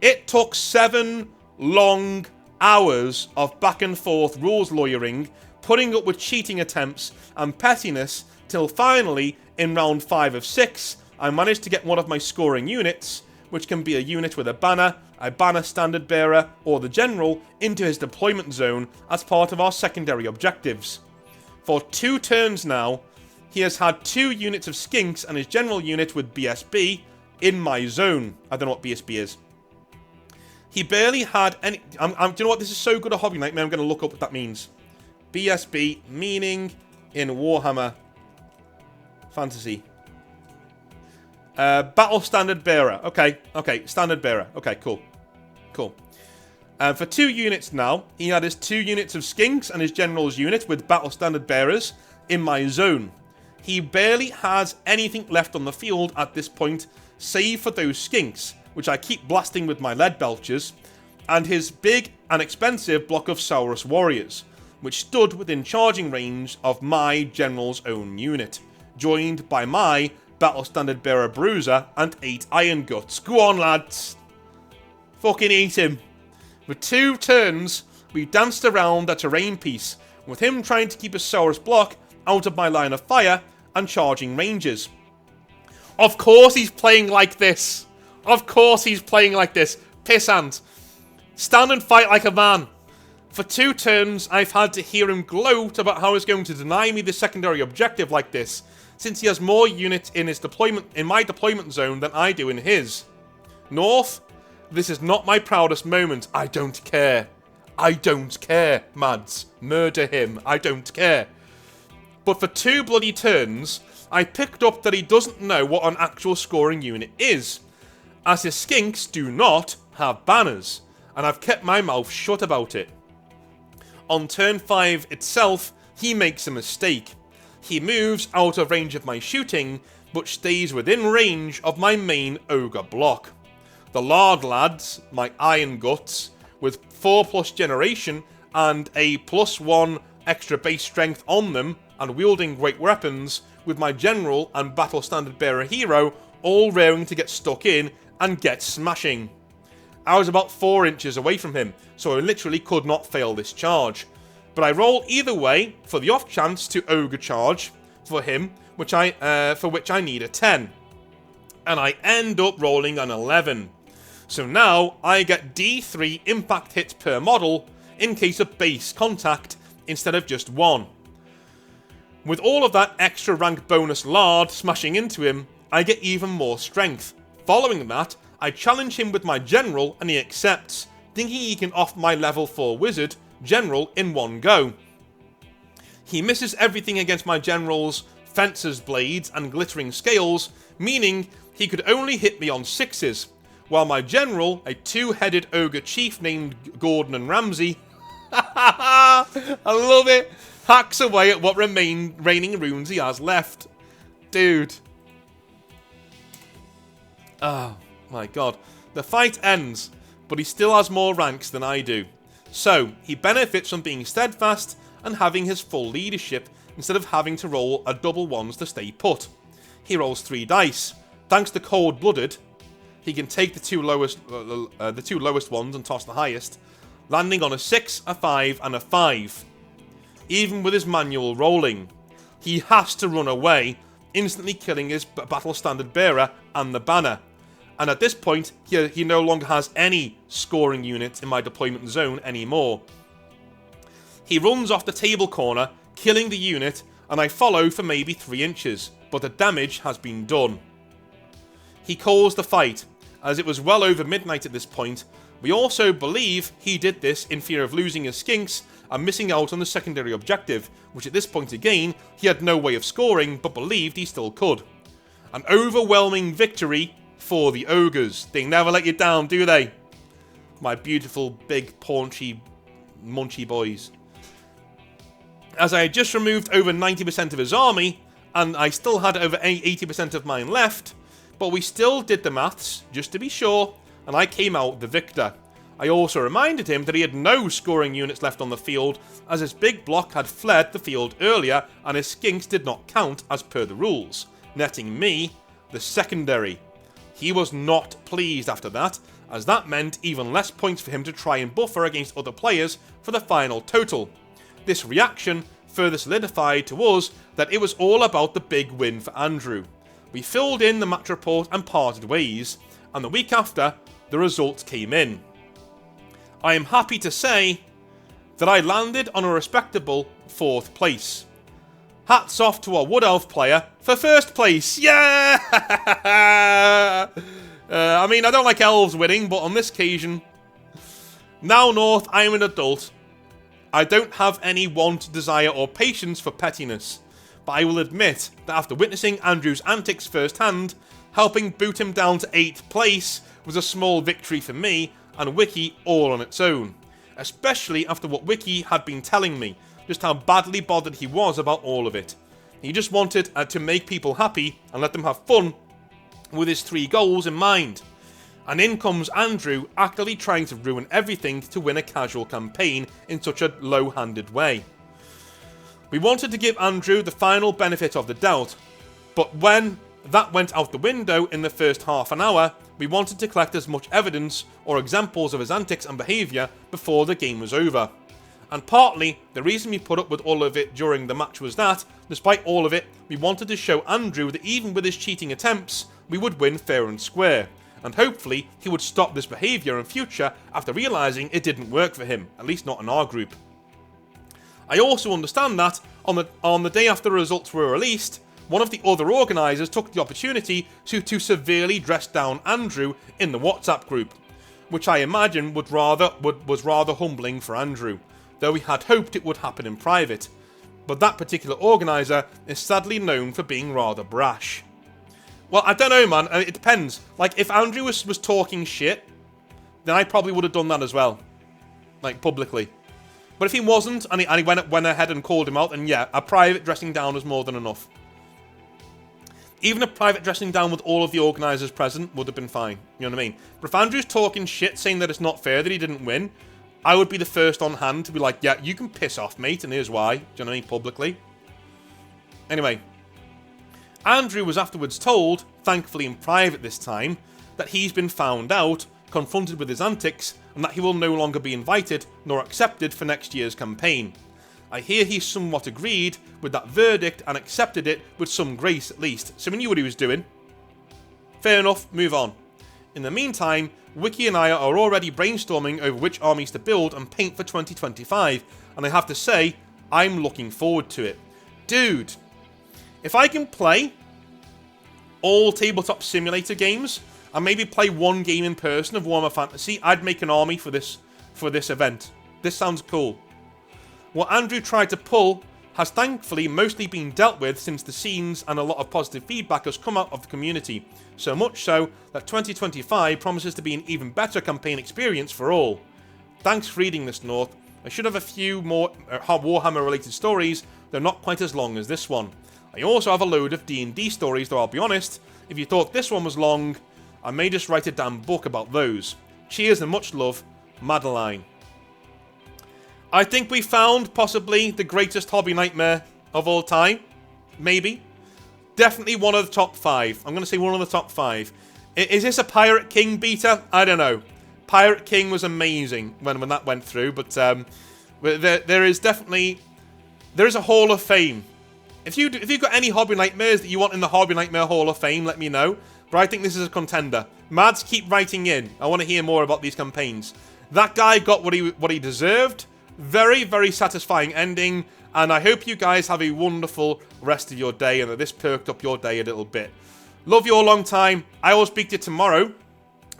It took 7 long hours of back and forth rules lawyering, putting up with cheating attempts and pettiness, till finally, in round 5 of 6, I managed to get one of my scoring units, which can be a unit with a banner standard bearer, or the general, into his deployment zone as part of our secondary objectives. For 2 turns now, he has had 2 units of skinks and his general unit with BSB in my zone. I don't know what BSB is. He barely had any... do you know what? This is so good a Hobby Nightmare, I'm going to look up what that means. BSB, meaning in Warhammer Fantasy. Battle Standard Bearer. Okay, Standard Bearer. Okay, cool. For 2 units now, he had his 2 units of skinks and his general's unit with Battle Standard Bearers in my zone. He barely has anything left on the field at this point, save for those skinks, which I keep blasting with my lead belchers, and his big and expensive block of Saurus warriors, which stood within charging range of my general's own unit, joined by my Battle Standard Bearer Bruiser and 8 Iron Guts. Go on, lads. Fucking eat him. For 2 turns, we danced around a terrain piece, with him trying to keep a Saurus block out of my line of fire and charging ranges. Of course he's playing like this. Of course he's playing like this. Pissant. Stand and fight like a man. For 2 turns, I've had to hear him gloat about how he's going to deny me the secondary objective like this, since he has more units in my deployment zone than I do in his. North, this is not my proudest moment. I don't care. I don't care, Mads. Murder him. I don't care. But for 2 bloody turns, I picked up that he doesn't know what an actual scoring unit is, as his skinks do not have banners, and I've kept my mouth shut about it. On turn 5 itself, he makes a mistake. He moves out of range of my shooting, but stays within range of my main ogre block. The Lard lads, my Iron Guts, with 4+ generation and a +1 extra base strength on them, and wielding great weapons, with my general and battle standard bearer hero all raring to get stuck in and get smashing. I was about 4 inches away from him, so I literally could not fail this charge. But I roll either way for the off chance to ogre charge for him, for which I need a 10. And I end up rolling an 11. So now I get D3 impact hits per model in case of base contact instead of just 1. With all of that extra rank bonus lard smashing into him, I get even more strength. Following that, I challenge him with my general and he accepts, thinking he can off my level 4 wizard general in one go. He misses everything against my general's fencer's blades and glittering scales, meaning he could only hit me on 6s, while my general, a 2-headed ogre chief named Gordon and Ramsay, I love it, hacks away at what remaining runes he has left. Dude. Oh my god. The fight ends, but he still has more ranks than I do. So, he benefits from being steadfast and having his full leadership instead of having to roll a double ones to stay put. He rolls 3 dice. Thanks to Cold-Blooded, he can take the two lowest ones and toss the highest, landing on a 6, a 5, and a 5. Even with his manual rolling, he has to run away, instantly killing his battle standard bearer and the banner. And at this point, he no longer has any scoring units in my deployment zone anymore. He runs off the table corner, killing the unit, and I follow for maybe 3 inches, but the damage has been done. He calls the fight, as it was well over midnight at this point. We also believe he did this in fear of losing his skinks and missing out on the secondary objective, which at this point again, he had no way of scoring, but believed he still could. An overwhelming victory for the ogres. They never let you down, do they? My beautiful, big, paunchy, munchy boys. As I had just removed over 90% of his army, and I still had over 80% of mine left, but we still did the maths, just to be sure, and I came out the victor. I also reminded him that he had no scoring units left on the field, as his big block had fled the field earlier, and his skinks did not count as per the rules, netting me the secondary. He was not pleased after that, as that meant even less points for him to try and buffer against other players for the final total. This reaction further solidified to us that it was all about the big win for Andrew. We filled in the match report and parted ways, and the week after, the results came in. I am happy to say that I landed on a respectable 4th place. Hats off to our Wood Elf player for 1st place. Yeah! I mean, I don't like elves winning, but on this occasion... Now, North, I am an adult. I don't have any want, desire, or patience for pettiness. But I will admit that after witnessing Andrew's antics firsthand, helping boot him down to 8th place was a small victory for me and Wiki all on its own. Especially after what Wiki had been telling me, just how badly bothered he was about all of it. He just wanted to make people happy and let them have fun with his 3 goals in mind. And in comes Andrew actively trying to ruin everything to win a casual campaign in such a low-handed way. We wanted to give Andrew the final benefit of the doubt, but when that went out the window in the first half an hour, we wanted to collect as much evidence or examples of his antics and behaviour before the game was over. And partly, the reason we put up with all of it during the match was that, despite all of it, we wanted to show Andrew that even with his cheating attempts, we would win fair and square. And hopefully, he would stop this behaviour in future after realising it didn't work for him, at least not in our group. I also understand that, on the day after the results were released, one of the other organisers took the opportunity to severely dress down Andrew in the WhatsApp group, which I imagine was rather humbling for Andrew, though we had hoped it would happen in private. But that particular organiser is sadly known for being rather brash. Well, I don't know, man. It depends. Like, if Andrew was talking shit, then I probably would have done that as well. Like, publicly. But if he wasn't, and he went ahead and called him out, then yeah, a private dressing down was more than enough. Even a private dressing down with all of the organisers present would have been fine. You know what I mean? But if Andrew's talking shit, saying that it's not fair that he didn't win, I would be the first on hand to be like, yeah, you can piss off, mate, and here's why. Do you know what I mean? Publicly. Anyway. Andrew was afterwards told, thankfully in private this time, that he's been found out, confronted with his antics, and that he will no longer be invited nor accepted for next year's campaign. I hear he somewhat agreed with that verdict and accepted it with some grace at least, so he knew what he was doing. Fair enough, move on. In the meantime, Wiki and I are already brainstorming over which armies to build and paint for 2025, and I have to say, I'm looking forward to it. Dude, if I can play all tabletop simulator games, and maybe play one game in person of Warhammer Fantasy, I'd make an army for this event. This sounds cool. What Andrew tried to pull has thankfully mostly been dealt with since the scenes and a lot of positive feedback has come out of the community. So much so that 2025 promises to be an even better campaign experience for all. Thanks for reading this, North. I should have a few more Warhammer related stories, though not quite as long as this one. I also have a load of D&D stories, though I'll be honest, if you thought this one was long, I may just write a damn book about those. Cheers and much love, Madeline. I think we found possibly the greatest hobby nightmare of all time. Maybe. Definitely one of the top 5. I'm going to say one of the top 5. Is this a Pirate King beta? I don't know. Pirate King was amazing when that went through, but there is a Hall of Fame. If you've got any hobby nightmares that you want in the Hobby Nightmare Hall of Fame, let me know. But I think this is a contender. Mads, keep writing in. I want to hear more about these campaigns. That guy got what he deserved. Very, very satisfying ending. And I hope you guys have a wonderful rest of your day and that this perked up your day a little bit. Love you all long time. I will speak to you tomorrow,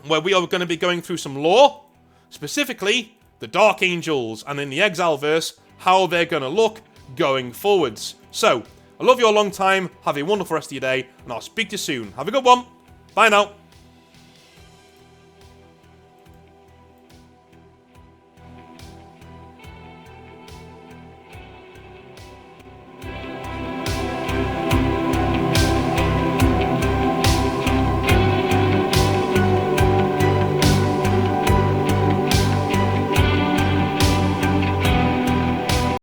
where we are going to be going through some lore. Specifically, the Dark Angels. And in the Exile verse, how they're going to look going forwards. So, I love you all long time. Have a wonderful rest of your day. And I'll speak to you soon. Have a good one. Bye now.